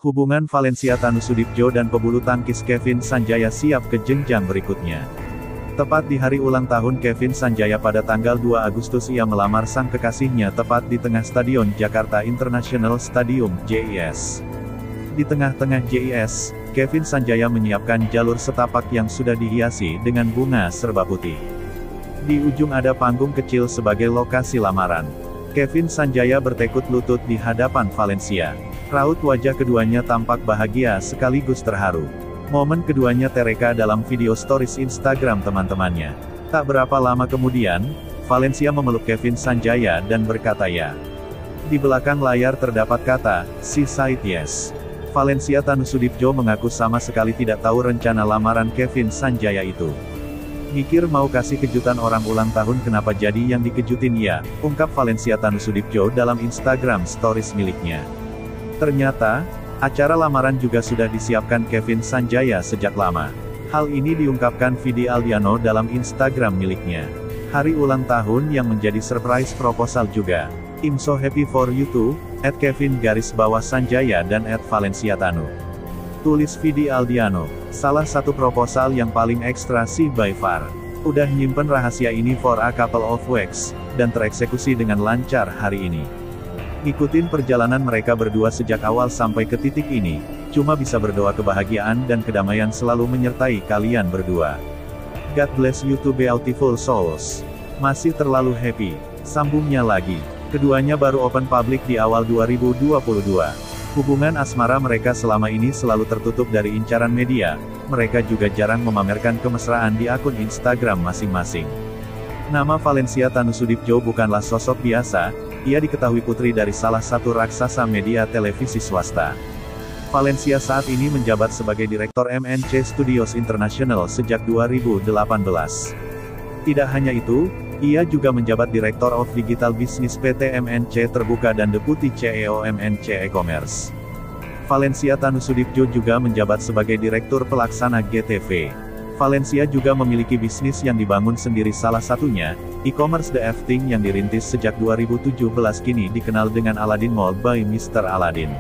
Hubungan Valencia Tanusudibjo dan pebulu tangkis Kevin Sanjaya siap ke jenjang berikutnya. Tepat di hari ulang tahun Kevin Sanjaya pada tanggal 2 Agustus ia melamar sang kekasihnya tepat di tengah Stadion Jakarta International Stadium, JIS. Di tengah-tengah JIS, Kevin Sanjaya menyiapkan jalur setapak yang sudah dihiasi dengan bunga serba putih. Di ujung ada panggung kecil sebagai lokasi lamaran. Kevin Sanjaya bertekuk lutut di hadapan Valencia. Raut wajah keduanya tampak bahagia sekaligus terharu. Momen keduanya tereka dalam video stories Instagram teman-temannya. Tak berapa lama kemudian, Valencia memeluk Kevin Sanjaya dan berkata ya. Di belakang layar terdapat kata, "She said yes." Valencia Tanusudibjo mengaku sama sekali tidak tahu rencana lamaran Kevin Sanjaya itu. Mikir mau kasih kejutan orang ulang tahun kenapa jadi yang dikejutin ya, ungkap Valencia Tanusudibjo dalam Instagram stories miliknya. Ternyata, acara lamaran juga sudah disiapkan Kevin Sanjaya sejak lama. Hal ini diungkapkan Vidi Aldiano dalam Instagram miliknya. Hari ulang tahun yang menjadi surprise proposal juga. I'm so happy for you too, @Kevin_Sanjaya dan @ValenciaTanu. Tulis Vidi Aldiano. Salah satu proposal yang paling ekstra sih by far. Udah nyimpen rahasia ini for a couple of weeks, dan tereksekusi dengan lancar hari ini. Ikutin perjalanan mereka berdua sejak awal sampai ke titik ini, cuma bisa berdoa kebahagiaan dan kedamaian selalu menyertai kalian berdua. God bless you two beautiful souls. Masih terlalu happy, sambungnya lagi. Keduanya baru open public di awal 2022. Hubungan asmara mereka selama ini selalu tertutup dari incaran media, mereka juga jarang memamerkan kemesraan di akun Instagram masing-masing. Nama Valencia Tanusudibjo bukanlah sosok biasa, ia diketahui putri dari salah satu raksasa media televisi swasta. Valencia saat ini menjabat sebagai Direktur MNC Studios International sejak 2018. Tidak hanya itu, ia juga menjabat Director of Digital Business PT MNC Terbuka dan Deputi CEO MNC E-Commerce. Valencia Tanusudibjo juga menjabat sebagai Direktur Pelaksana GTV. Valencia juga memiliki bisnis yang dibangun sendiri, salah satunya, e-commerce The F-Thing yang dirintis sejak 2017 kini dikenal dengan Aladdin Mall by Mr. Aladdin.